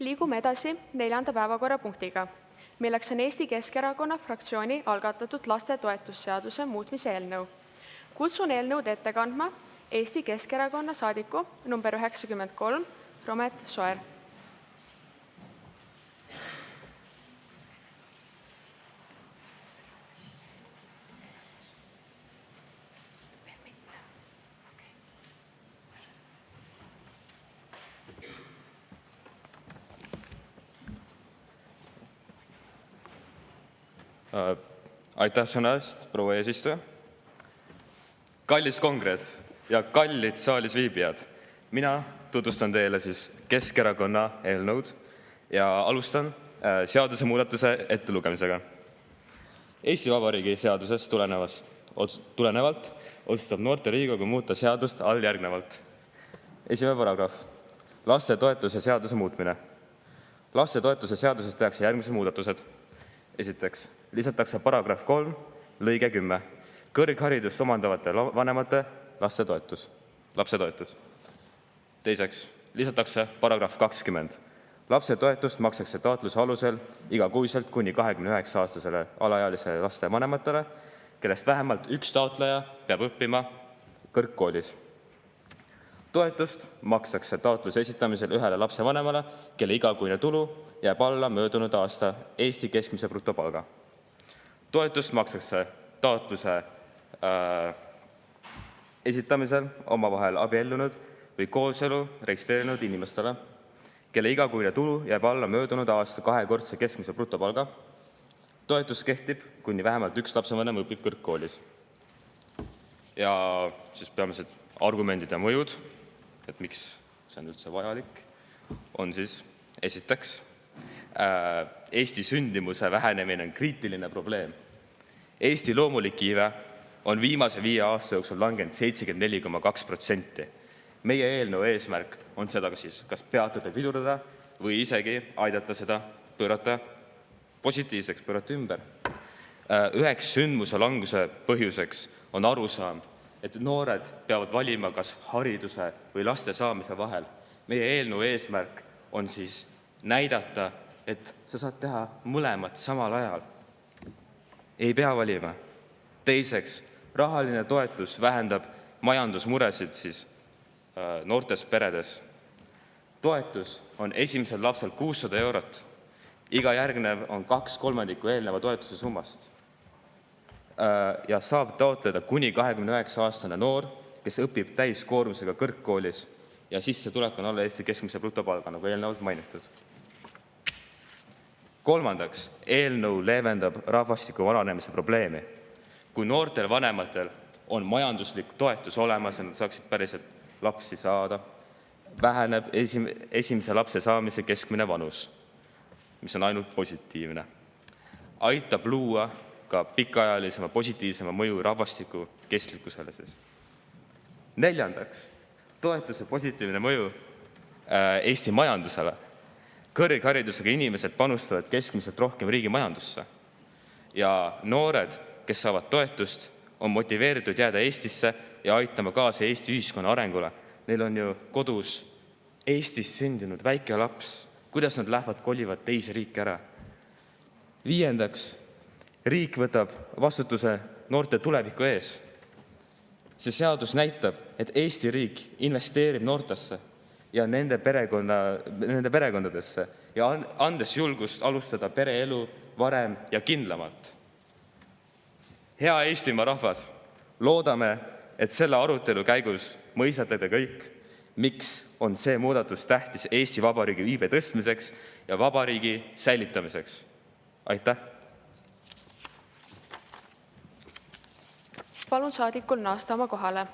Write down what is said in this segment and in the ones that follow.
Liigume edasi 4. päevakorrapunktiga, milleks on Eesti Keskerakonna fraktsiooni algatatud lastetoetusseaduse muutmise eelnõu. Kutsun eelnõud ette kandma Eesti Keskerakonna saadiku number 93 Romet Soer. Aitäh sõna eest, proua eesistuja. Kallis kongress ja kallid saalis viibijad, mina tutvustan teile Keskerakonna eelnõud ja alustan seadusemuudatuse ettelugemisega. Eesti Vabariigi seadusest tulenevalt otsustab noorte Riigikogu muuta seadust alljärgnevalt. Esimene paragrahv. Lastetoetuse seaduse muutmine. Lastetoetuse seaduses tehakse järgmised muudatused. Esiteks, lisatakse paragrahv 3, lõige 10. Kõrgharidust omandavate vanemate lapsetoetus. Teiseks, lisatakse paragrahv 20. Lapsetoetust makstakse taotluse alusel igakuiselt kuni 29-aastasele alaealise laste vanematele, kellest vähemalt üks taotleja peab õppima kõrgkoolis. Toetust makstakse taotluse esitamisel ühele lapsevanemale, kelle igakuine tulu jääb alla möödunud aasta Eesti keskmise brutopalga. Toetust makstakse taotluse esitamisel omavahel abiellunud või kooselu registreerinud inimestele, kelle igakuine tulu jääb alla möödunud aasta kahekordse keskmise brutopalga. Toetus kehtib, kuni vähemalt üks lapsevanem õpib kõrgkoolis. Ja siis peamised argumendid ja mõjud, et miks see on üldse vajalik, on esiteks, Eesti sündimuse vähenemine on kriitiline probleem. Eesti loomulik iive on viimase 5 aasta jooksul langenud 74,2%. Meie eelnõu eesmärk on seda kas peatada, pidurdada või isegi aidata seda pöörata positiivseks, pöörata ümber. Üheks sündmuse languse põhjuseks on arusaam, et noored peavad valima kas hariduse või laste saamise vahel. Meie eelnõu eesmärk on näidata, et sa saad teha mõlemat samal ajal. Ei pea valima. Teiseks, rahaline toetus vähendab majandusmuresid noortes peredes. Toetus on esimesel lapsel 600 eurot. Iga järgnev on 2/3 eelneva toetuse summast. Ja saab taotleda kuni 29-aastane noor, kes õpib täiskoormusega kõrgkoolis ja sissetulek on alla Eesti keskmise brutopalga, nagu eelnevalt mainitud. Kolmandaks, eelnõu leevendab rahvastiku vananemise probleemi. Kui noortel vanematel on majanduslik toetus olemas ja nad saaksid päriselt lapsi saada, väheneb esimese lapse saamise keskmine vanus, mis on ainult positiivne. Aitab luua ka pikaajalisema positiivsema mõju rahvastiku kestlikkusele. Neljandaks, toetuse positiivne mõju Eesti majandusele. Kõrgharidusega inimesed panustavad keskmiselt rohkem riigi majandusse. Ja noored, kes saavad toetust, on motiveeritud jääda Eestisse ja aitama kaasa Eesti ühiskonna arengule. Neil on ju kodus Eestis sündinud väike laps. Kuidas nad lähevad, kolivad teise riiki ära? Viiendaks, riik võtab vastutuse noorte tuleviku ees. See seadus näitab, et Eesti riik investeerib noortesse ja nende perekondadesse ja andes julgust alustada pereelu varem ja kindlamalt. Hea Eestimaa rahvas, loodame, et selle arutelu käigus mõistate te kõik, miks on see muudatus tähtis Eesti Vabariigi iibe tõstmiseks ja vabariigi säilitamiseks. Aitäh! Palun saadikul naasta oma kohale.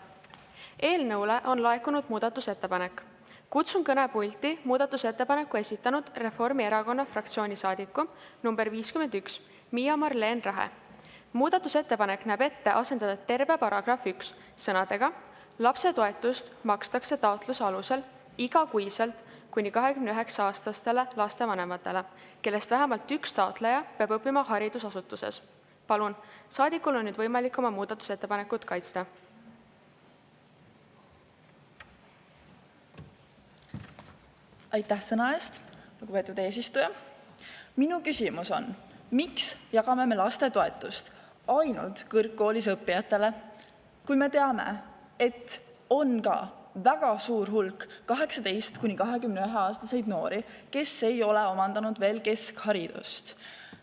Eelnõule on laekunud muudatusettepanek. Kutsun kõnepulti muudatusettepaneku esitanud Reformierakonna fraktsiooni saadiku number 51 Miia-Marleen Rahe. Muudatusettepanek näeb ette asendada terve paragrahv 1 sõnadega lapsetoetust makstakse taotluse alusel igakuiselt kuni 29-aastastele lastevanematele, kellest vähemalt üks taotleja peab õppima haridusasutuses. Palun, saadikul on nüüd võimalik oma muudatusettepanekut kaitsta. Aitäh sõna eest. lugupeetud eesistuja. Minu küsimus on, miks jagame me lastetoetust ainult kõrgkoolis õppijatele, kui me teame, et on ka väga suur hulk 18–21-aastaseid noori, kes ei ole omandanud veel keskharidust.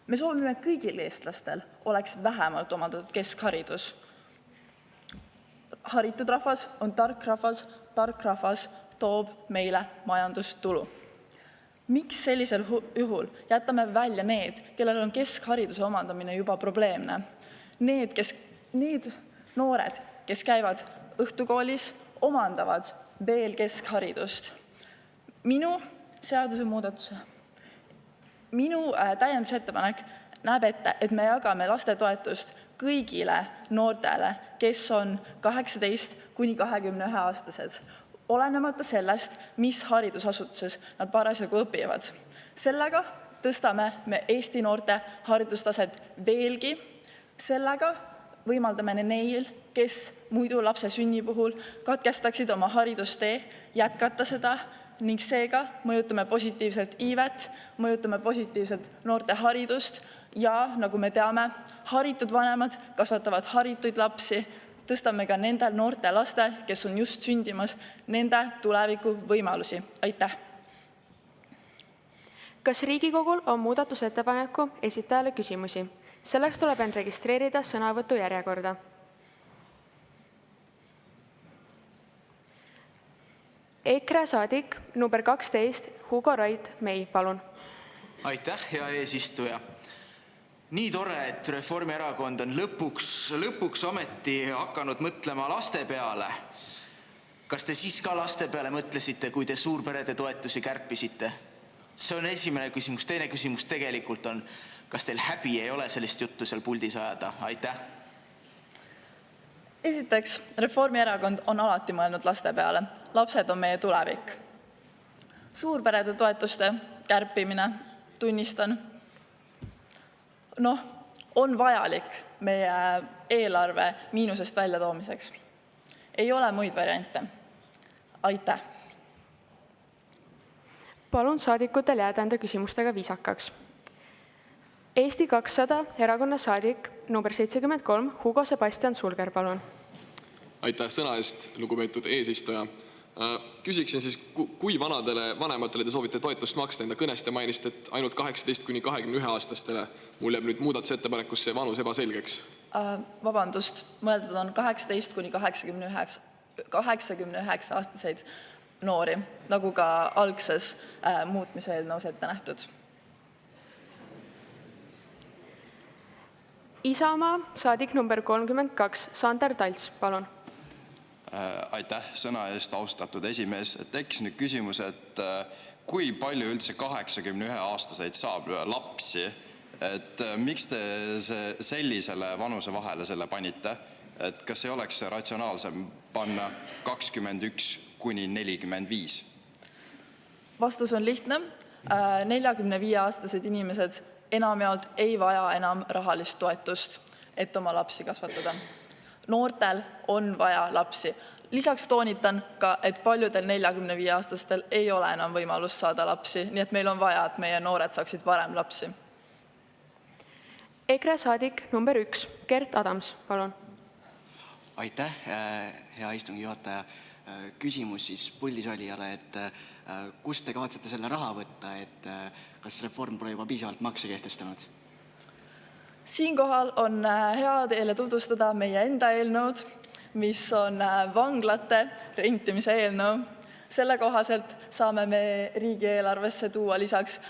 Me soovime, et kõigil eestlastel oleks vähemalt omandatud keskharidus. Haritud rahvas on tark rahvas toob meile majandustulu. Miks sellisel juhul jätame välja need, kellel on keskhariduse omandamine juba probleemne? Need noored, kes käivad õhtukoolis, omandavad veel keskharidust. Minu täiendusettepanek näeb ette, et me jagame lastetoetust kõigile noortele, kes on 18–21-aastased, olenemata sellest, mis haridusasutuses nad parasjagu õpivad. Sellega tõstame me Eesti noorte haridustaset veelgi, sellega võimaldame neil, kes muidu lapse sünni puhul katkestaksid oma haridustee, jätkata seda ning seega mõjutame positiivselt iivet, mõjutame positiivselt noorte haridust ja, nagu me teame, haritud vanemad kasvatavad harituid lapsi, tõstame ka nende noorte laste, kes on just sündimas, nende tuleviku võimalusi. Aitäh! Kas Riigikogul on muudatusettepaneku esitajale küsimusi? Selleks tuleb end registreerida sõnavõtu järjekorda. EKRE saadik number 12, Hugo Raid-Mei, palun. Aitäh, hea eesistuja. Nii tore, et Reformierakond on lõpuks ometi hakanud mõtlema laste peale. Kas te siis ka laste peale mõtlesite, kui te suurperede toetusi kärpisite? See on esimene küsimus. Teine küsimus tegelikult on, kas teil häbi ei ole sellist juttu seal puldis ajada? Aitäh. Esiteks, Reformierakond on alati mõelnud laste peale. Lapsed on meie tulevik. Suurperede toetuste kärpimine, tunnistan, on vajalik meie eelarve miinusest välja toomiseks. Ei ole muid variante. Aitäh. Palun saadikutel jääda enda küsimustega viisakaks. Eesti 200 erakonna saadik number 73, Hugo Sebastian Sulger, palun. Aitäh sõna eest, lugupeetud eesistuja. Küsiksin siis, kui vanematele te soovite toetust maksta? Enda kõnest te mainisite, et ainult 18–21-aastastele. Mul jääb nüüd muudatusettepanekusse vanus ebaselgeks. Vabandust, mõeldud on 18–89-aastaseid noori, nagu ka algses muutmise eelnõus ette nähtud. Isamaa saadik number 32, Sander Talts, palun. Aitäh sõna eest, austatud esimees. Tekkis nüüd küsimus, et kui palju üldse 81-aastaseid saab lapsi? Et miks te sellisele vanuse vahele selle panite? Et kas ei oleks ratsionaalsem panna 21–45? Vastus on lihtne. 45-aastased inimesed enamjaolt ei vaja enam rahalist toetust, et oma lapsi kasvatada. Noortel on vaja lapsi. Lisaks toonitan ka, et paljudel 45-aastastel ei ole enam võimalust saada lapsi, nii et meil on vaja, et meie noored saaksid varem lapsi. EKRE saadik number 1, Gert Adams, palun. Aitäh, hea istungi juhataja. Küsimus siis puldis olijale, et kust te kavatsete selle raha võtta, et kas reform pole juba piisavalt makse kehtestanud? Siinkohal on hea teile tutvustada meie enda eelnõud, mis on vanglate rentimise eelnõu. Selle kohaselt saame me riigieelarvesse tuua lisaks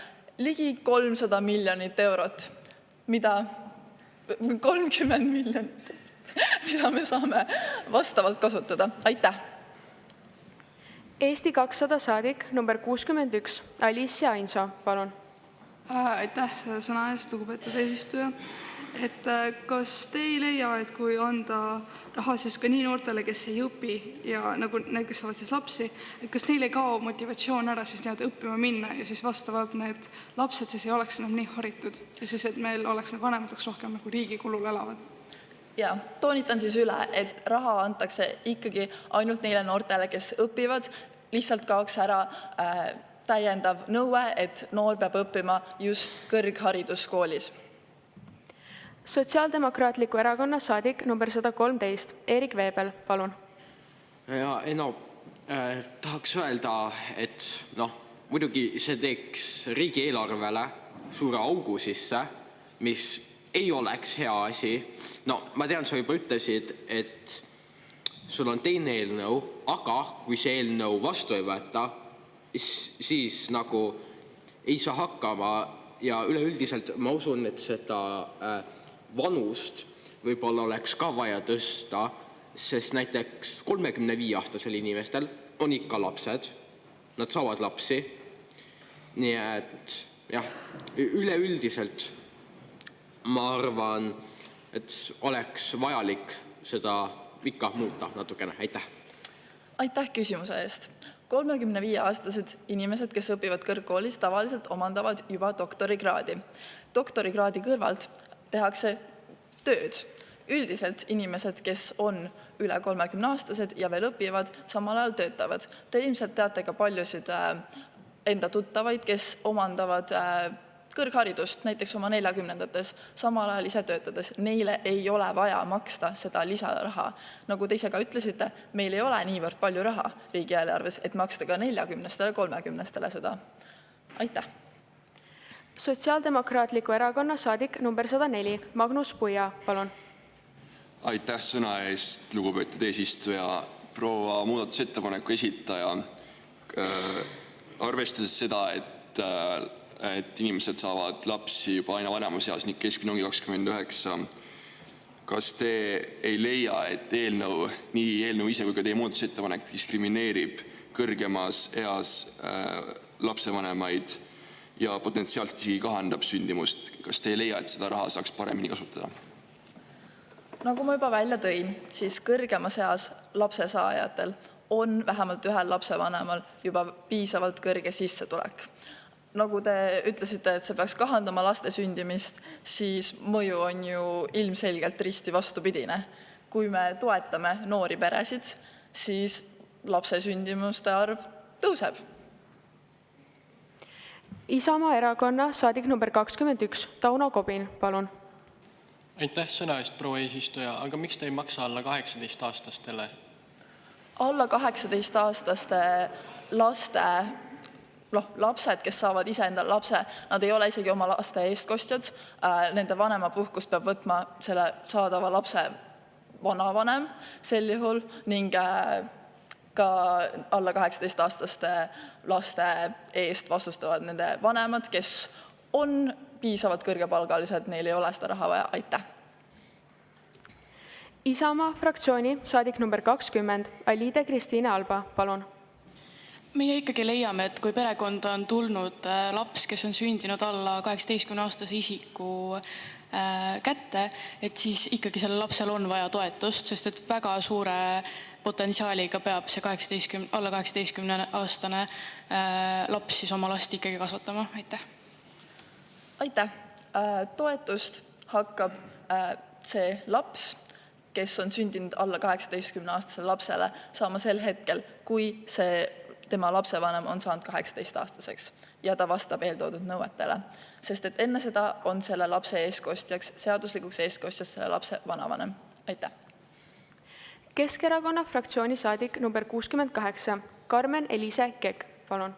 ligi 300 miljonit eurot, 30 miljonit, mida me saame vastavalt kasutada. Aitäh! Eesti 200 saadik number 61, Alicia Ainso, palun. Aitäh sõna eest, lugupeetud eesistuja. Et kas te ei leia, et kui anda raha siis ka nii noortele, kes ei õpi ja nagu need, kes saavad siis lapsi, et kas neil ei kao motivatsioon ära siis õppima minna ja siis vastavalt need lapsed siis ei oleks enam nii haritud ja siis, et meil oleks need vanemateks rohkem nagu riigi kulul elavad? Ja toonitan siis üle, et raha antakse ikkagi ainult neile noortele, kes õpivad, lihtsalt kaoks ära täiendav nõue, et noor peab õppima just kõrghariduskoolis. Sotsiaaldemokraatliku erakonna saadik number 113, Erik Veebel, palun. Ja tahaks öelda, et muidugi see teeks riigieelarvele suure augu sisse, mis ei oleks hea asi. Ma tean, sa juba ütlesid, et sul on teine eelnõu, aga kui see eelnõu vastu ei võeta, siis nagu ei saa hakkama ja üleüldiselt ma usun, et seda vanust võib-olla oleks ka vaja tõsta, sest näiteks 35-aastasel inimestel on ikka lapsed, nad saavad lapsi. Nii et jah, üleüldiselt ma arvan, et oleks vajalik seda ikka muuta natukene. Aitäh! Aitäh küsimuse eest. 35-aastased inimesed, kes õpivad kõrgkoolis, tavaliselt omandavad juba doktorikraadi. Doktorikraadi kõrvalt tehakse tööd. Üldiselt inimesed, kes on üle 30-aastased ja veel õpivad, samal ajal töötavad. Te ilmselt teate ka paljusid enda tuttavaid, kes omandavad kõrgharidust, näiteks oma 40-ndates, samal ajal ise töötades. Neile ei ole vaja maksta seda lisaraha. Nagu te ise ka ütlesite, meil ei ole niivõrd palju raha riigieelarves, et maksta ka 40-stele, 30-stele seda. Aitäh! Sotsiaaldemokraatliku erakonna saadik number 104, Magnus Puia, palun. Aitäh sõna eest, lugupeetud eesistuja. Proua muudatusettepaneku esitaja, arvestades seda, et inimesed saavad lapsi juba aina vanemas eas, nii keskmine ongi 29. Kas te ei leia, et nii eelnõu ise kui ka teie muudatusettepanek diskrimineerib kõrgemas eas lapsevanemaid ja potentsiaalselt isegi kahandab sündimust? Kas te ei leia, et seda raha saaks paremini kasutada? Nagu ma juba välja tõin, siis kõrgemas eas lapsesaajatel on vähemalt ühel lapsevanemal juba piisavalt kõrge sissetulek. Nagu te ütlesite, et see peaks kahandama laste sündimist, siis mõju on ju ilmselgelt risti vastupidine. Kui me toetame noori peresid, siis lapse sündimuste arv tõuseb. Isamaa erakonna saadik number 21, Tauno Kobin, palun. Aitäh sõna eest, proua eesistuja, aga miks te ei maksa alla 18-aastastele? Alla 18-aastaste lapsed, kes saavad ise endale lapse, nad ei ole isegi oma laste eestkostjad. Nende vanema puhkust peab võtma selle saadava lapse vanavanem sel juhul ning ka alla 18-aastaste laste eest vastustavad nende vanemad, kes on piisavalt kõrgepalgalised, neil ei ole seda raha vaja. Aitäh! Isamaa fraktsiooni saadik number 20, Alide Kristiine Alba, palun. Meie ikkagi leiame, et kui perekond on tulnud laps, kes on sündinud alla 18-aastase isiku kätte, et siis ikkagi selle lapsel on vaja toetust, sest et väga suure potentsiaaliga peab see alla 18-aastane laps siis oma last ikkagi kasvatama. Aitäh! Aitäh! Toetust hakkab see laps, kes on sündinud alla 18-aastasele lapsele, saama sel hetkel, kui tema lapsevanem on saanud 18-aastaseks ja ta vastab eeltoodud nõuetele. Sest et enne seda on selle lapse eeskostjaks, seaduslikuks eeskostjaks selle lapse vanavanem. Aitäh! Keskerakonna fraktsiooni saadik number 68, Karmen Elise Kek, palun.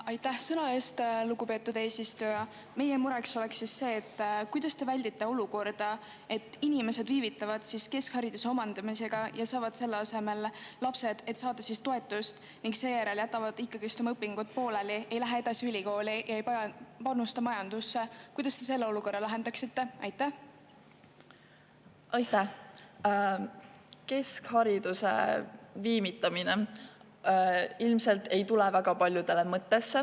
Aitäh sõna eest, lugupeetud eesistuja. Meie mureks oleks siis see, et kuidas te väldite olukorda, et inimesed viivitavad siis keskhariduse omandamisega ja saavad selle asemel lapsed, et saada siis toetust ning seejärel jätavad ikkagi oma õpingud pooleli, ei lähe edasi ülikooli ja ei panusta majandusse. Kuidas te selle olukorra lahendaksite? Aitäh! Aitäh! Keskhariduse viimitamine ilmselt ei tule väga paljudele mõttesse,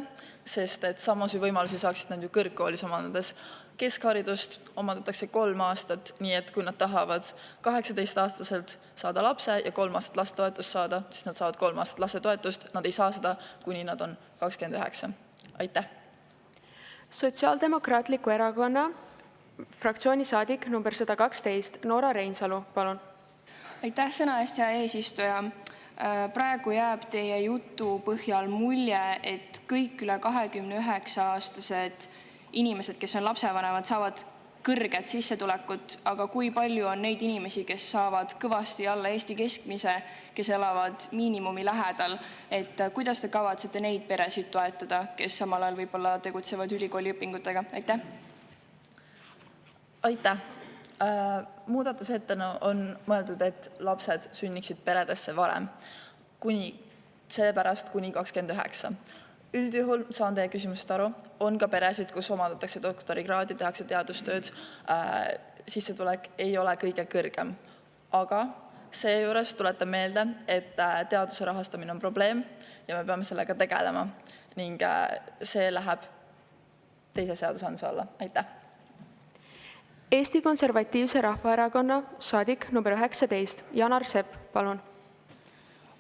sest et samusi võimalusi saaksid nad ju kõrgkoolis omandades. Keskharidust omandatakse 3 aastat, nii et kui nad tahavad 18-aastaselt saada lapse ja 3 aastat lastetoetust saada, siis nad saavad 3 aastat lastetoetust, nad ei saa seda, kuni nad on 29. Aitäh! Sotsiaaldemokraatliku erakonna fraktsiooni saadik number 112, Noora Reinsalu, palun. Aitäh sõna eest, hea eesistuja. Praegu jääb teie jutu põhjal mulje, et kõik üle 29-aastased inimesed, kes on lapsevanemad, saavad kõrget sissetulekut, aga kui palju on neid inimesi, kes saavad kõvasti alla Eesti keskmise, kes elavad miinimumi lähedal, et kuidas te kavatsete neid peresid toetada, kes samal ajal võib-olla tegutsevad ülikooliõpingutega? Aitäh! Aitäh! Muudatusettena on mõeldud, et lapsed sünniksid peredesse varem, seepärast kuni 29. Üldjuhul saan teie küsimusest aru, on ka peresid, kus omandatakse doktorikraadi, tehakse teadustööd, sissetulek ei ole kõige kõrgem. Aga seejuures tuletan meelde, et teaduse rahastamine on probleem ja me peame sellega tegelema ning see läheb teise seadusandluse alla. Aitäh! Eesti Konservatiivse Rahvaerakonna saadik number 19, Janar Sepp, palun.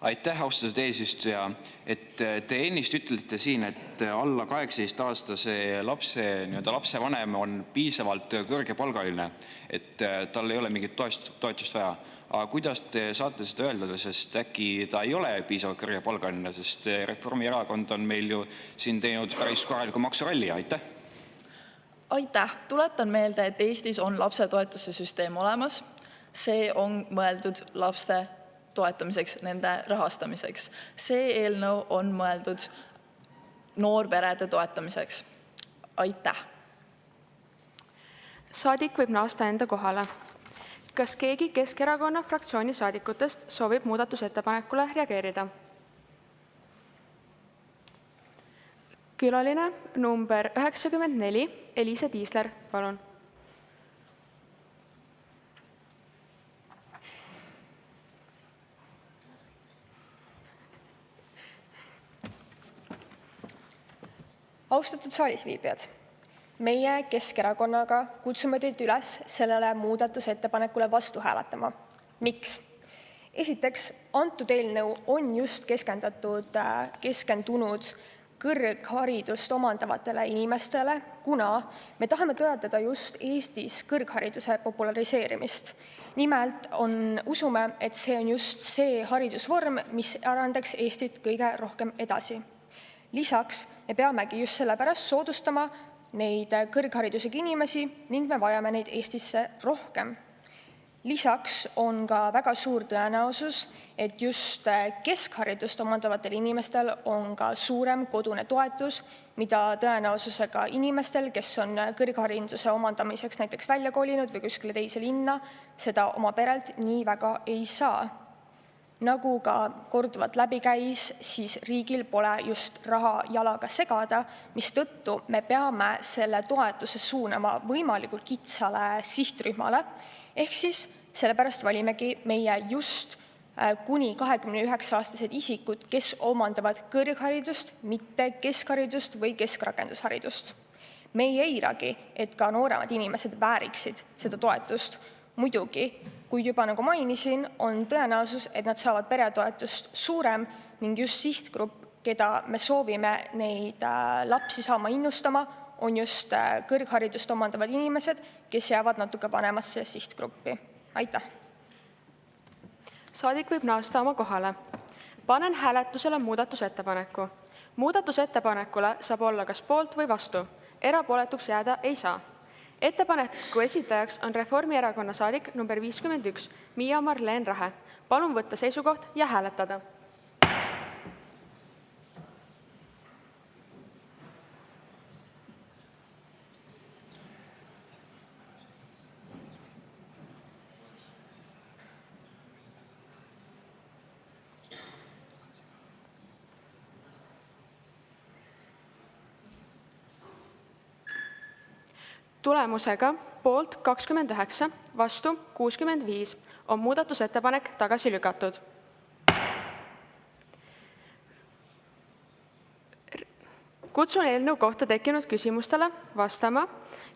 Aitäh, austatud eesistuja. Et te ennist ütlete siin, et alla 18-aastase lapsevanem on piisavalt kõrgepalgaline, et tal ei ole mingit toetust vaja. Aga kuidas te saate seda öelda, sest äkki ta ei ole piisavalt kõrgepalgaline, sest Reformierakond on meil ju siin teinud päris korraliku maksuralli. Aitäh! Aitäh! Tuletan meelde, et Eestis on lapsetoetuse süsteem olemas. See on mõeldud lapse toetamiseks, nende rahastamiseks. See eelnõu on mõeldud noorperede toetamiseks. Aitäh! Saadik võib naasta enda kohale. Kas keegi Keskerakonna fraktsiooni saadikutest soovib muudatusettepanekule reageerida? Külaline number 94, Eliise Tiisler, palun. Austatud saalisviibijad, meie Keskerakonnaga kutsume teid üles sellele muudatusettepanekule vastu hääletama. Miks? Esiteks, antud eelnõu on just keskendunud kõrgharidust omandavatele inimestele, kuna me tahame toetada just Eestis kõrghariduse populariseerimist. Nimelt usume, et see on just see haridusvorm, mis arendaks Eestit kõige rohkem edasi. Lisaks me peamegi just sellepärast soodustama neid kõrgharidusega inimesi ning me vajame neid Eestisse rohkem. Lisaks on ka väga suur tõenäosus, et just keskharidust omandavatel inimestel on ka suurem kodune toetus, mida tõenäosusega inimestel, kes on kõrghariduse omandamiseks näiteks välja kolinud või kuskile teise linna, seda oma perelt nii väga ei saa. Nagu ka korduvalt läbi käis, siis riigil pole just raha jalaga segada, mis tõttu me peame selle toetuse suunama võimalikult kitsale sihtrühmale, ehk siis sellepärast valimegi meie just kuni 29-aastased isikud, kes omandavad kõrgharidust, mitte keskharidust või keskrakendusharidust. Me ei eiragi, et ka nooremad inimesed vääriksid seda toetust. Muidugi, kui juba nagu mainisin, on tõenäosus, et nad saavad peretoetust suurem ning just sihtgrupp, keda me soovime neid lapsi saama innustama, on just kõrgharidust omandavad inimesed, kes jäävad natuke vanemasse sihtgruppi. Aitäh! Saadik võib naasta oma kohale. Panen hääletusele muudatusettepaneku. Muudatusettepanekule saab olla kas poolt või vastu. Erapooletuks jääda ei saa. Ettepaneku esitajaks on Reformierakonna saadik number 51, Miia-Marleen Rahe. Palun võtta seisukoht ja hääletada. Tulemusega poolt 29, vastu 65 on muudatusettepanek tagasi lükatud. Kutsun eelnõu kohta tekkinud küsimustele vastama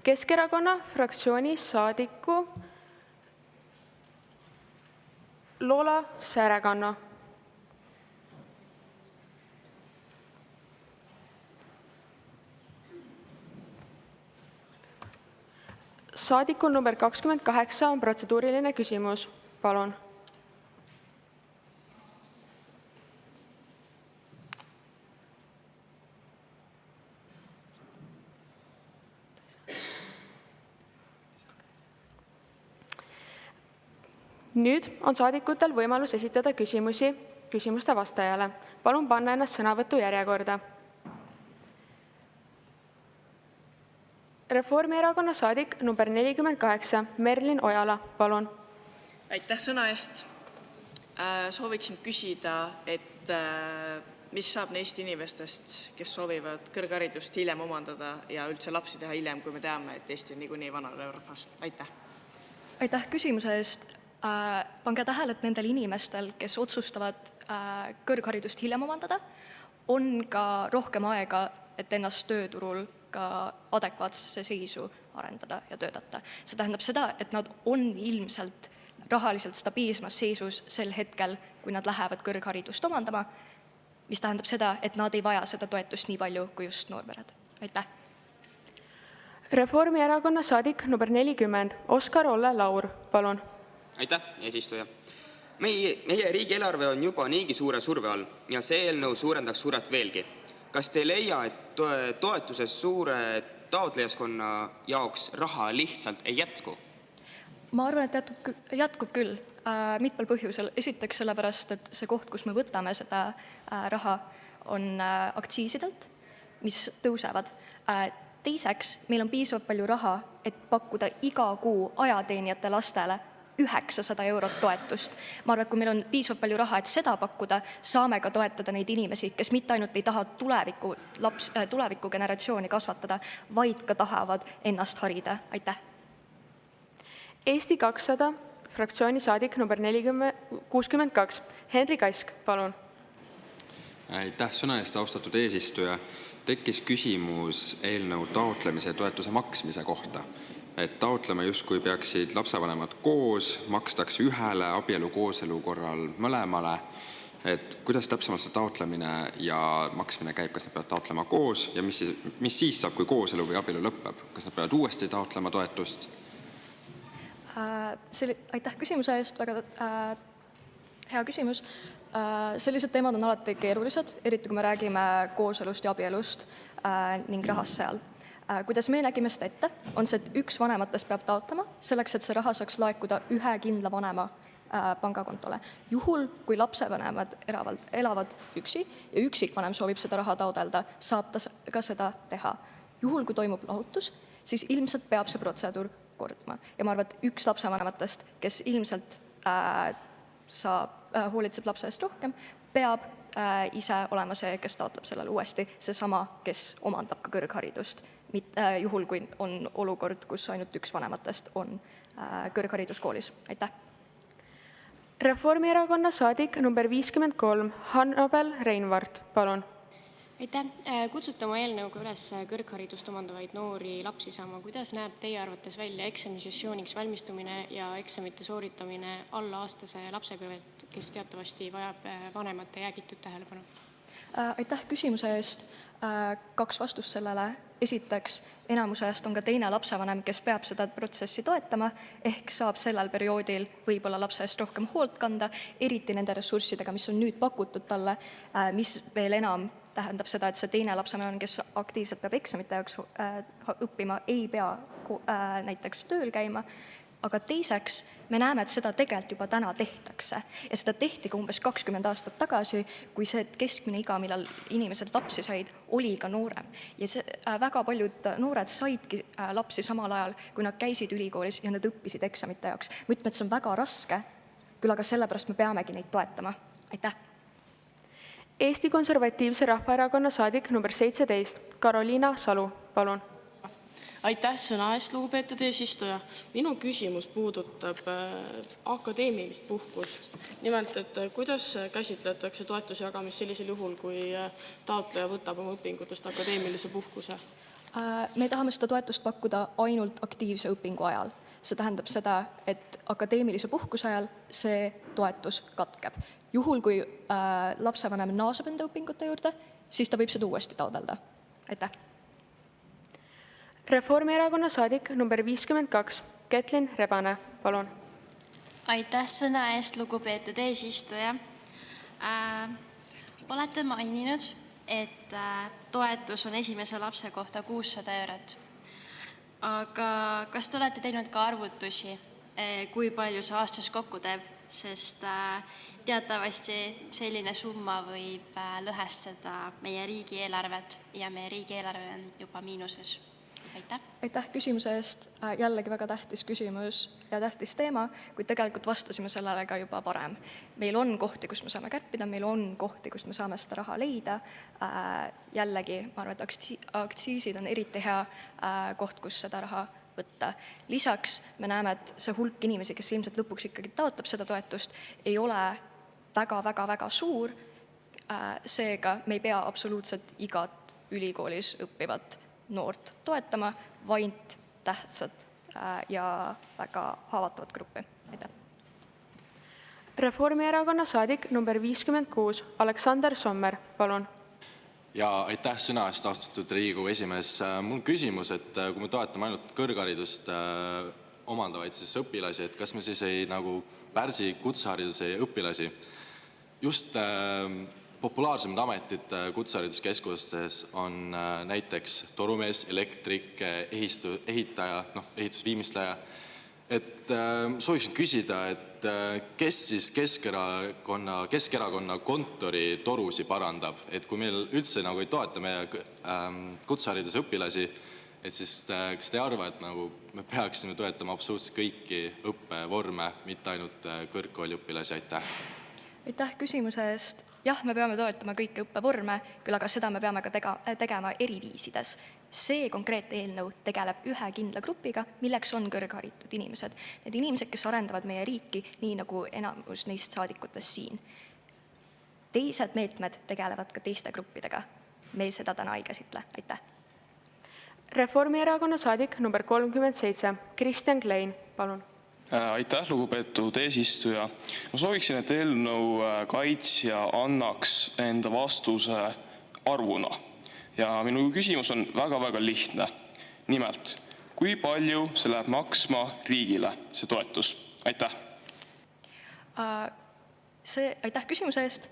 Keskerakonna fraktsiooni saadiku Loola Särekanno. Saadikul number 28 on protseduuriline küsimus. Palun. Nüüd on saadikutel võimalus esitada küsimusi küsimuste vastajale. Palun panna ennast sõnavõtu järjekorda. Reformierakonna saadik number 48, Merlin Ojala, palun. Aitäh sõna eest. Sooviksin küsida, et mis saab neist inimestest, kes soovivad kõrgharidust hiljem omandada ja üldse lapsi teha hiljem, kui me teame, et Eesti on niikuinii vananev rahvas. Aitäh. Aitäh küsimuse eest. Pange tähele, et nendel inimestel, kes otsustavad kõrgharidust hiljem omandada, on ka rohkem aega, et ennast tööturul ka adekvaatsesse seisu arendada ja töötada. See tähendab seda, et nad on ilmselt rahaliselt stabiilsemas seisus sel hetkel, kui nad lähevad kõrgharidust omandama, mis tähendab seda, et nad ei vaja seda toetust nii palju kui just noorpered. Aitäh. Reformierakonna saadik number 40, Oskar Olle Laur, palun. Aitäh, eesistuja. Meie riigieelarve on juba niigi suure surve all ja see eelnõu suurendaks survet veelgi. Kas te ei leia, et toetuses suure taotlejaskonna jaoks raha lihtsalt ei jätku? Ma arvan, et jätkub küll mitmel põhjusel. Esiteks sellepärast, et see koht, kus me võtame seda raha, on aktsiisidelt, mis tõusevad. Teiseks, meil on piisavalt palju raha, et pakkuda iga kuu ajateenijate lastele 900 eurot toetust. Ma arvan, et kui meil on piisavalt palju raha, et seda pakkuda, saame ka toetada neid inimesi, kes mitte ainult ei taha tuleviku generatsiooni kasvatada, vaid ka tahavad ennast harida. Aitäh. Eesti 200 fraktsiooni saadik number 62, Henri Kask, palun. Aitäh sõna eest, austatud eesistuja. Tekkis küsimus eelnõu taotlemise ja toetuse maksmise kohta. Et taotleme justkui peaksid lapsevanemad koos, makstakse ühele, abielu kooselu korral mõlemale. Et kuidas täpsemalt see taotlemine ja maksmine käib, kas nad peavad taotlema koos ja mis siis saab, kui kooselu või abielu lõpeb? Kas nad peavad uuesti taotlema toetust? Aitäh küsimuse eest, väga hea küsimus. Sellised teemad on alati keerulised, eriti kui me räägime kooselust ja abielust ning rahast seal. Kuidas me nägime seda ette, on see, et üks vanematest peab taotlema selleks, et see raha saaks laekuda ühe kindla vanema pangakontole. Juhul, kui lapsevanemad elavad üksi ja üksikvanem soovib seda raha taotleda, saab ta ka seda teha. Juhul, kui toimub lahutus, siis ilmselt peab see protseduur korduma. Ja ma arvan, et üks lapsevanematest, kes ilmselt hoolitseb lapse eest rohkem, peab ise olema see, kes taotleb sellele uuesti, seesama, kes omandab ka kõrgharidust. Juhul, kui on olukord, kus ainult üks vanematest on kõrghariduskoolis. Aitäh. Reformierakonna saadik number 53, Hannabel Reinvart, palun. Aitäh. Kutsute oma eelnõuga üles kõrgharidust omandavaid noori lapsi saama. Kuidas näeb teie arvates välja eksamisessiooniks valmistumine ja eksamite sooritamine alla-aastase lapse kõrvalt, kes teatavasti vajab vanemate jäägitud tähelepanu? Aitäh küsimuse eest. 2 vastust sellele. Esiteks, enamuse ajast on ka teine lapsevanem, kes peab seda protsessi toetama, ehk saab sellel perioodil võib-olla lapse eest rohkem hoolt kanda, eriti nende ressurssidega, mis on nüüd pakutud talle, mis veel enam tähendab seda, et see teine lapsevanem, kes aktiivselt peab eksamite jaoks õppima, ei pea näiteks tööl käima. Aga teiseks, me näeme, et seda tegelikult juba täna tehtakse. Ja seda tehti ka umbes 20 aastat tagasi, kui see keskmine iga, millal inimesed lapsi said, oli ka noorem. Ja väga paljud noored saidki lapsi samal ajal, kui nad käisid ülikoolis ja nad õppisid eksamite jaoks. Ma ütlen, et see on väga raske, küll aga sellepärast me peamegi neid toetama. Aitäh. Eesti Konservatiivse Rahvaerakonna saadik number 17, Karoliina Salu, palun. Aitäh sõna eest, lugupeetud eesistuja. Minu küsimus puudutab akadeemilist puhkust. Nimelt, et kuidas käsitletakse toetuse jagamist sellisel juhul, kui taotleja võtab oma õpingutest akadeemilise puhkuse? Me tahame seda toetust pakkuda ainult aktiivse õpingu ajal. See tähendab seda, et akadeemilise puhkuse ajal see toetus katkeb. Juhul, kui lapsevanem naaseb enda õpingute juurde, siis ta võib seda uuesti taotleda. Aitäh. Reformierakonna saadik number 52, Ketlin Rebane, palun. Aitäh sõna eest, lugupeetud eesistuja. Olete maininud, et toetus on esimese lapse kohta 600 eurot. Aga kas te olete teinud ka arvutusi, kui palju see aastas kokku teeb, sest teatavasti selline summa võib lõhestada meie riigieelarvet ja meie riigieelarve on juba miinuses. Aitäh. Aitäh küsimuse eest. Jällegi väga tähtis küsimus ja tähtis teema, kuid tegelikult vastasime sellele ka juba varem. Meil on kohti, kus me saame kärpida, meil on kohti, kus me saame seda raha leida. Jällegi, ma arvan, et aktsiisid on eriti hea koht, kus seda raha võtta. Lisaks me näeme, et see hulk inimesi, kes ilmselt lõpuks ikkagi taotab seda toetust, ei ole väga suur. Seega me ei pea absoluutselt igat ülikoolis õppivat noort toetama, vaid tähtsat ja väga haavatavat gruppi. Aitäh. Reformierakonna saadik number 56, Aleksander Sommer, palun. Ja aitäh sõna eest, austatud Riigikogu esimees. Mul on küsimus, et kui me toetame ainult kõrgharidust omandavaid siis õpilasi, et kas me siis ei nagu pärsi kutsehariduse õpilasi? Just populaarsemad ametid kutsehariduskeskustes on näiteks torumees, elektrik, ehitaja, ehitusviimistleja. Et sooviksin küsida, et kes siis Keskerakonna kontori torusi parandab, et kui meil üldse nagu ei toeta meie kutsehariduse õpilasi, et siis kas te ei arva, et nagu me peaksime toetama absoluutselt kõiki õppevorme, mitte ainult kõrgkooli õpilasi? Aitäh. Aitäh küsimuse eest. Jah, me peame toetama kõiki õppevorme, küll aga seda me peame ka tegema eri viisides. See konkreetne eelnõu tegeleb ühe kindla grupiga, milleks on kõrgharitud inimesed. Need inimesed, kes arendavad meie riiki, nii nagu enamus neist saadikutest siin. Teised meetmed tegelevad ka teiste gruppidega. Me seda täna ei käsitle. Aitäh. Reformierakonna saadik number 37, Kristjan Klein, palun. Aitäh, lugupeetud eesistuja. Ma sooviksin, et eelnõu kaitsja annaks enda vastuse arvuna. Ja minu küsimus on väga lihtne. Nimelt, kui palju see läheb maksma riigile, see toetus? Aitäh. Aitäh küsimuse eest.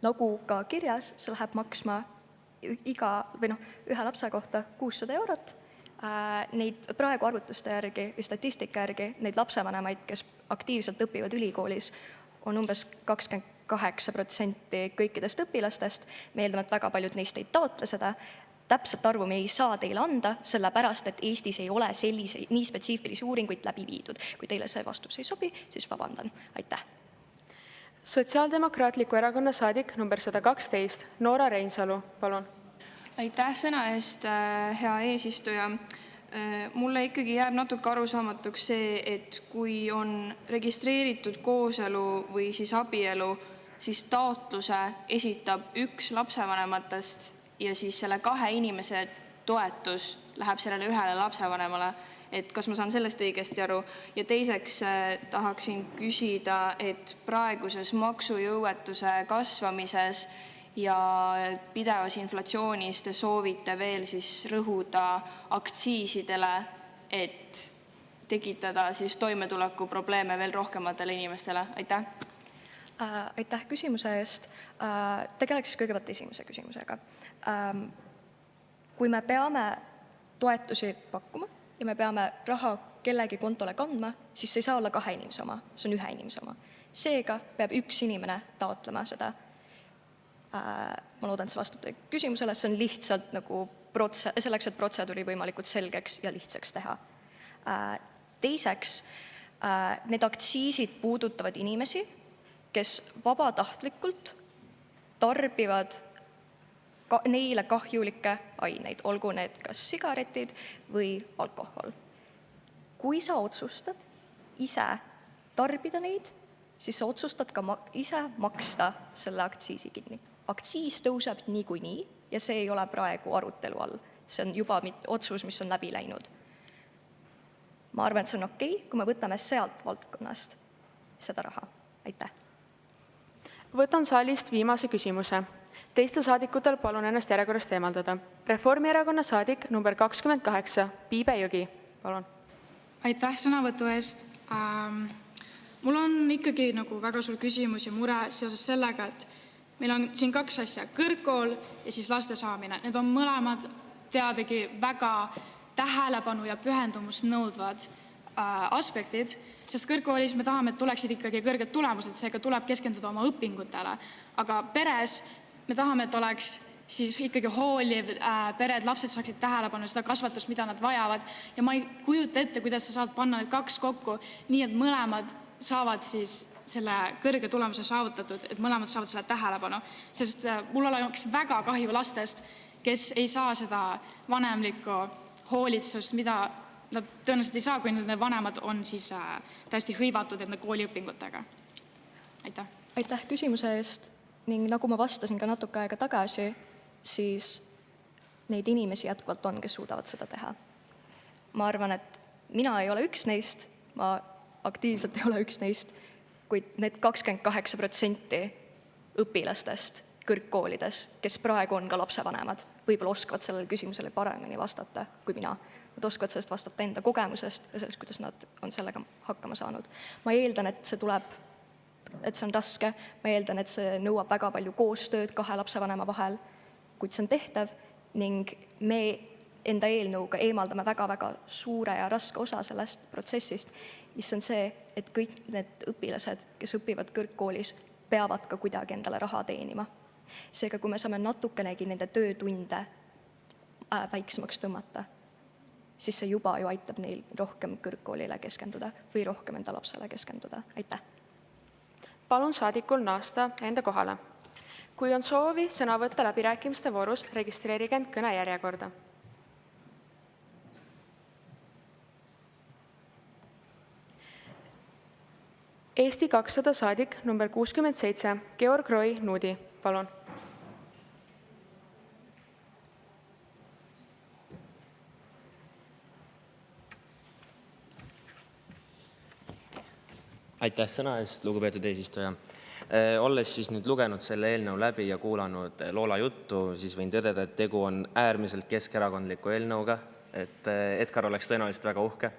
Nagu ka kirjas, see läheb maksma ühe lapse kohta 600 eurot. Neid praegu arvutuste järgi või statistika järgi, neid lapsevanemaid, kes aktiivselt õpivad ülikoolis, on umbes 28% kõikidest õpilastest. Me eeldame, et väga paljud neist ei taotle seda. Täpselt arvu me ei saa teile anda, sellepärast, et Eestis ei ole nii spetsiifilisi uuringuid läbi viidud. Kui teile see vastus ei sobi, siis vabandan. Aitäh. Sotsiaaldemokraatliku erakonna saadik number 112, Noora Reinsalu, palun. Aitäh sõna eest, hea eesistuja. Mulle ikkagi jääb natuke arusaamatuks see, et kui on registreeritud kooselu või siis abielu, siis taotluse esitab üks lapsevanematest ja siis selle 2 inimese toetus läheb sellele ühele lapsevanemale. Et kas ma saan sellest õigesti aru? Ja teiseks tahaksin küsida, et praeguses maksujõuetuse kasvamises ja pidevas inflatsioonis te soovite veel siis rõhuda aktsiisidele, et tekitada siis toimetuleku probleeme veel rohkematele inimestele. Aitäh. Aitäh küsimuse eest. Tegeleks siis kõigepealt esimese küsimusega. Kui me peame toetusi pakkuma ja me peame raha kellegi kontole kandma, siis see ei saa olla 2 inimese oma, see on 1 inimese oma. Seega peab üks inimene taotlema seda. Ma loodan, et see vastab teie küsimusele, see on lihtsalt nagu selleks, et protseduuri võimalikult selgeks ja lihtsaks teha. Teiseks, need aktsiisid puudutavad inimesi, kes vabatahtlikult tarbivad neile kahjulikke aineid, olgu need kas sigaretid või alkohol. Kui sa otsustad ise tarbida neid, siis sa otsustad ka ise maksta selle aktsiisi kinni. Aktsiis tõuseb niikuinii ja see ei ole praegu arutelu all. See on juba otsus, mis on läbi läinud. Ma arvan, et see on okei, kui me võtame sealt valdkonnast seda raha. Aitäh. Võtan saalist viimase küsimuse. Teiste saadikutel palun ennast järjekorrast eemaldada. Reformierakonna saadik number 28, Piibe Jõgi, palun. Aitäh sõnavõtu eest. Mul on ikkagi nagu väga suur küsimus ja mure seoses sellega, et meil on siin 2 asja, kõrgkool ja siis laste saamine. Need on mõlemad teadagi väga tähelepanu ja pühendumust nõudvad aspektid, sest kõrgkoolis me tahame, et tuleksid ikkagi kõrged tulemused, seega tuleb keskenduda oma õpingutele. Aga peres me tahame, et oleks siis ikkagi hooliv pere, et lapsed saaksid tähelepanu, seda kasvatust, mida nad vajavad. Ja ma ei kujuta ette, kuidas sa saad panna need kaks kokku, nii et mõlemad saavad siis selle kõrge tulemuse saavutatud, et mõlemad saavad selle tähelepanu. Sest mul oleks väga kahju lastest, kes ei saa seda vanemlikku hoolitsust, mida nad tõenäoliselt ei saa, kui nende vanemad on siis täiesti hõivatud enda kooliõpingutega. Aitäh. Aitäh küsimuse eest ning nagu ma vastasin ka natuke aega tagasi, siis neid inimesi jätkuvalt on, kes suudavad seda teha. Ma arvan, et mina ei ole üks neist, ma aktiivselt ei ole üks neist, kuid need 28% õpilastest kõrgkoolides, kes praegu on ka lapsevanemad, võib-olla oskavad sellele küsimusele paremini vastata kui mina. Nad oskavad sellest vastata enda kogemusest ja sellest, kuidas nad on sellega hakkama saanud. Ma eeldan, et see on raske, ma eeldan, et see nõuab väga palju koostööd kahe lapsevanema vahel, kuid see on tehtav ning me enda eelnõuga eemaldame väga-väga suure ja raske osa sellest protsessist, mis on see, et kõik need õpilased, kes õpivad kõrgkoolis, peavad ka kuidagi endale raha teenima. Seega, kui me saame natukenegi nende töötunde väiksemaks tõmmata, siis see juba ju aitab neil rohkem kõrgkoolile keskenduda või rohkem enda lapsele keskenduda. Aitäh! Palun saadikul naasta enda kohale. Kui on soovi sõna võtta läbirääkimiste voorus, registreerige end kõne järjekorda. Eesti 200 saadik number 67, Georg Roy Nudi, palun. Aitäh sõna eest, lugupeetud eesistuja. Olles siis nüüd lugenud selle eelnõu läbi ja kuulanud Loola juttu, siis võin tõdeda, et tegu on äärmiselt keskerakondliku eelnõuga, et Edgar oleks tõenäoliselt väga uhke.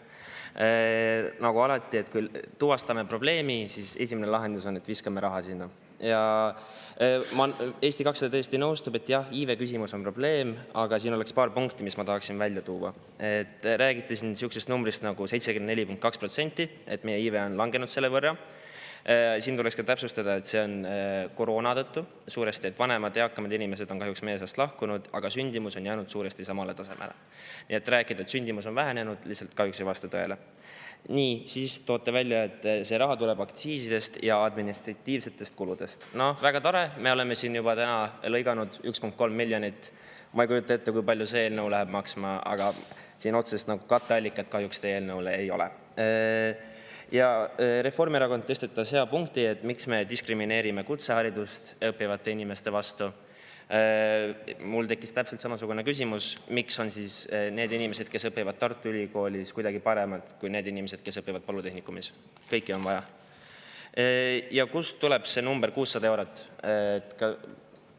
Nagu alati, et kui tuvastame probleemi, siis esimene lahendus on, et viskame raha sinna. Ja Eesti 200 tõesti nõustub, et jah, iive küsimus on probleem, aga siin oleks paar punkti, mis ma tahaksin välja tuua. Et räägite siin niisugusest numbrist nagu 74,2%, et meie iive on langenud selle võrra. Siin tuleks ka täpsustada, et see on koroona tõttu suuresti, et vanemad ja eakamad inimesed on kahjuks meie seast lahkunud, aga sündimus on jäänud suuresti samale tasemele. Nii et rääkida, et sündimus on vähenenud, lihtsalt kahjuks ei vasta tõele. Nii, siis toote välja, et see raha tuleb aktsiisidest ja administratiivsetest kuludest. Väga tore, me oleme siin juba täna lõiganud 1,3 miljonit. Ma ei kujuta ette, kui palju see eelnõu läheb maksma, aga siin otsest nagu katteallikat kahjuks teie eelnõule ei ole. Ja Reformierakond tõstetas hea punkti, et miks me diskrimineerime kutseharidust õppivate inimeste vastu. Mul tekkis täpselt samasugune küsimus, miks on siis need inimesed, kes õpivad Tartu Ülikoolis kuidagi paremad kui need inimesed, kes õpivad Polütehnikumis. Kõiki on vaja. Ja kust tuleb see number 600 eurot?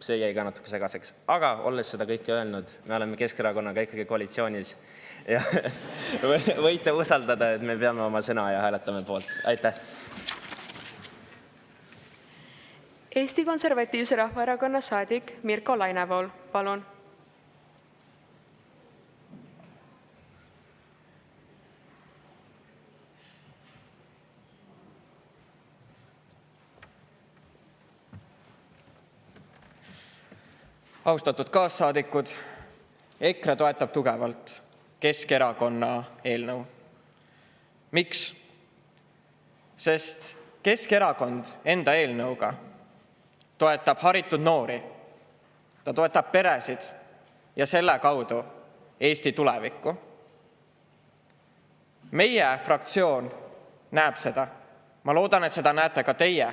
See jäi ka natuke segaseks. Aga olles seda kõike öelnud, me oleme Keskerakonnaga ikkagi koalitsioonis ja võite usaldada, et me peame oma sõna ja hääletame poolt. Aitäh! Eesti Konservatiivse Rahvaerakonna saadik Mirko Lainevool, palun. Austatud kaassaadikud, EKRE toetab tugevalt Keskerakonna eelnõu. Miks? Sest Keskerakond enda eelnõuga toetab haritud noori, ta toetab peresid ja selle kaudu Eesti tulevikku. Meie fraktsioon näeb seda, ma loodan, et seda näete ka teie,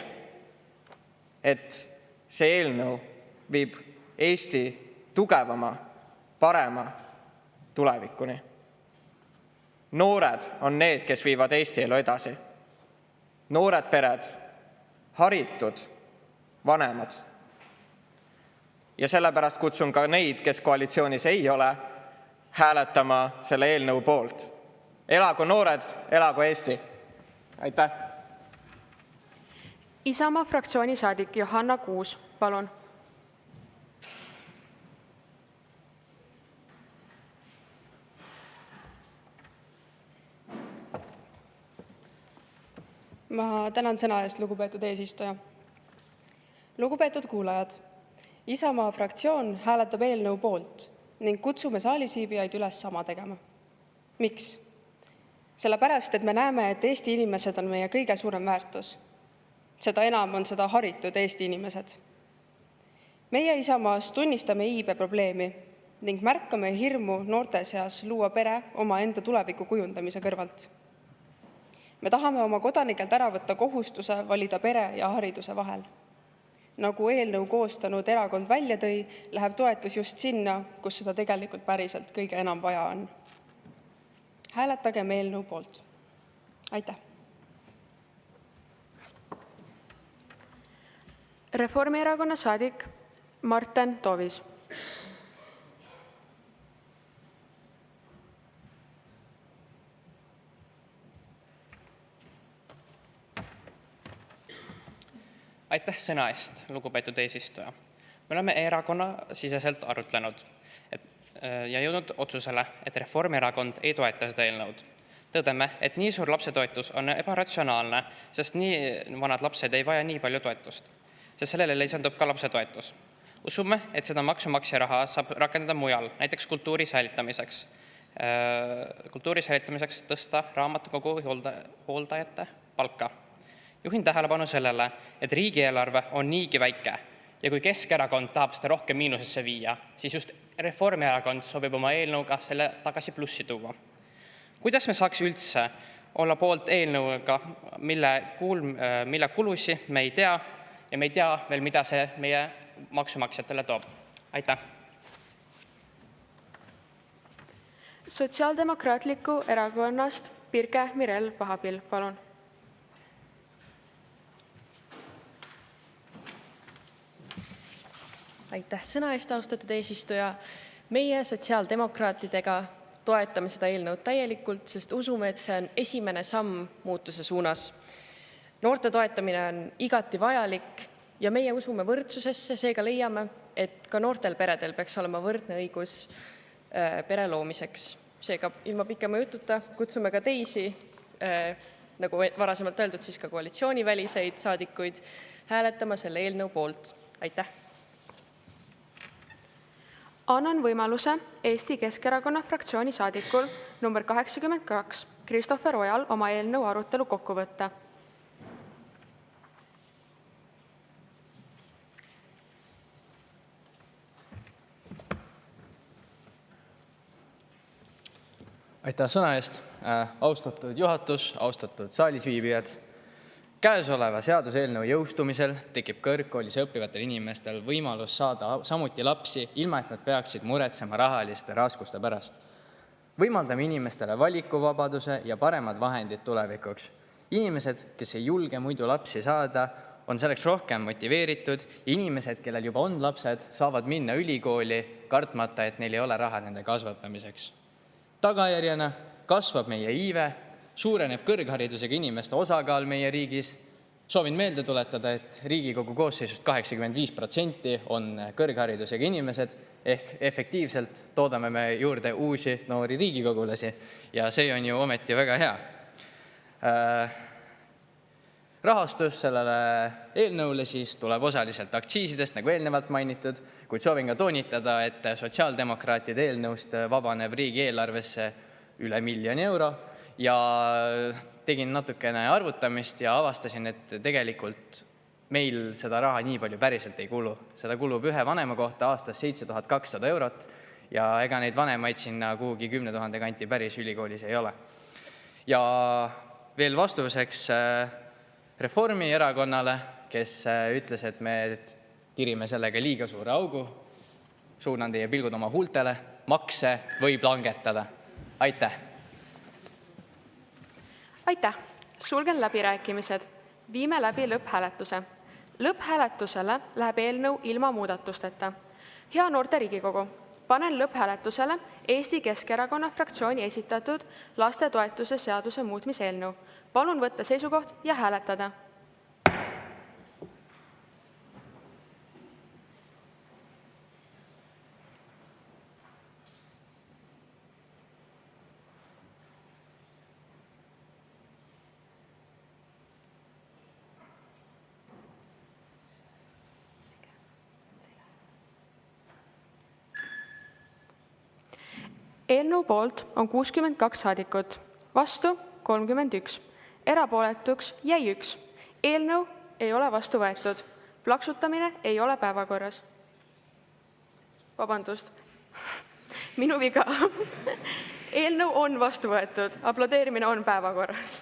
et see eelnõu viib Eesti tugevama, parema tulevikuni. Noored on need, kes viivad Eesti elu edasi. Noored pered, haritud vanemad. Ja sellepärast kutsun ka neid, kes koalitsioonis ei ole, hääletama selle eelnõu poolt. Elagu noored, elagu Eesti. Aitäh! Isamaa fraktsiooni saadik Johanna Kuus, palun. Ma tänan sõna eest, lugupeetud eesistuja. Lugupeetud kuulajad, Isamaa fraktsioon hääletab eelnõu poolt ning kutsume saalis viibijaid üles sama tegema. Miks? Sellepärast, et me näeme, et Eesti inimesed on meie kõige suurem väärtus. Seda enam on seda haritud Eesti inimesed. Meie Isamaas tunnistame iibe probleemi ning märkame hirmu noorte seas luua pere omaenda tuleviku kujundamise kõrvalt. Me tahame oma kodanikelt ära võtta kohustuse valida pere ja hariduse vahel. Nagu eelnõu koostanud erakond välja tõi, läheb toetus just sinna, kus seda tegelikult päriselt kõige enam vaja on. Hääletagem eelnõu poolt. Aitäh! Reformierakonna saadik Marten Toovis. Aitäh sõna eest, lugupeetud eesistuja. Me oleme erakonnasiseselt arutlenud ja jõudnud otsusele, et Reformierakond ei toeta seda eelnõud. Tõdeme, et nii suur lapsetoetus on ebaratsionaalne, sest nii vanad lapsed ei vaja nii palju toetust, sest sellele lisandub ka lapsetoetus. Usume, et seda maksumaksja raha saab rakendada mujal, näiteks kultuuri säilitamiseks tõsta raamatukogu hooldajate palka. Juhin tähelepanu sellele, et riigieelarve on niigi väike ja kui Keskerakond tahab seda rohkem miinusesse viia, siis just Reformierakond soovib oma eelnõuga selle tagasi plussi tuua. Kuidas me saaks üldse olla poolt eelnõuga, mille kulusi me ei tea ja me ei tea veel, mida see meie maksumaksjatele toob? Aitäh! Sotsiaaldemokraatliku erakonnast Pirke Mirel Pahapill, palun. Aitäh sõna eest, austatud eesistuja. Meie sotsiaaldemokraatidega toetame seda eelnõu täielikult, sest usume, et see on esimene samm muutuse suunas. Noorte toetamine on igati vajalik ja meie usume võrdsusesse, seega leiame, et ka noortel peredel peaks olema võrdne õigus pere loomiseks. Seega ilma pikema jututa kutsume ka teisi, nagu varasemalt öeldud, siis ka koalitsiooniväliseid saadikuid hääletama selle eelnõu poolt. Aitäh! Annan võimaluse Eesti Keskerakonna fraktsiooni saadikul number 82 Christopher Ojal oma eelnõu arutelu kokku võtta. Aitäh sõna eest. Austatud juhatus, austatud saalis viibijad. Käesoleva seaduseelnõu jõustumisel tekib kõrgkoolis õppivatel inimestel võimalus saada samuti lapsi, ilma et nad peaksid muretsema rahaliste raskuste pärast. Võimaldame inimestele valikuvabaduse ja paremad vahendid tulevikuks. Inimesed, kes ei julge muidu lapsi saada, on selleks rohkem motiveeritud. Inimesed, kellel juba on lapsed, saavad minna ülikooli, kartmata, et neil ei ole raha nende kasvatamiseks. Tagajärjena kasvab meie iive, suureneb kõrgharidusega inimeste osakaal meie riigis. Soovin meelde tuletada, et Riigikogu koosseisust 85% on kõrgharidusega inimesed, ehk efektiivselt toodame me juurde uusi noori riigikogulasi ja see on ju ometi väga hea. Rahastus sellele eelnõule siis tuleb osaliselt aktsiisidest, nagu eelnevalt mainitud, kuid soovin ka toonitada, et sotsiaaldemokraatide eelnõust vabaneb riigieelarvesse üle 1 000 000 euro ja tegin natukene arvutamist ja avastasin, et tegelikult meil seda raha nii palju päriselt ei kulu. Seda kulub ühe vanema kohta aastas 7200 eurot ja ega neid vanemaid sinna kuhugi 10 000 kanti päris ülikoolis ei ole. Ja veel vastuseks Reformierakonnale, kes ütles, et me tirime sellega liiga suure augu. Suunan teie pilgud oma huultele. Makse võib langetada. Aitäh! Aitäh! Sulgen läbirääkimised. Viime läbi lõpphääletuse. Lõpphääletusele läheb eelnõu ilma muudatusteta. Hea noorte Riigikogu, panen lõpphääletusele Eesti Keskerakonna fraktsiooni esitatud lastetoetuse seaduse muutmise eelnõu. Palun võtta seisukoht ja hääletada. Eelnõu poolt on 62 saadikut, vastu 31, erapooletuks jäi 1. Eelnõu ei ole vastu võetud. Plaksutamine ei ole päevakorras. Vabandust, minu viga. Eelnõu on vastu võetud, aplodeerimine on päevakorras.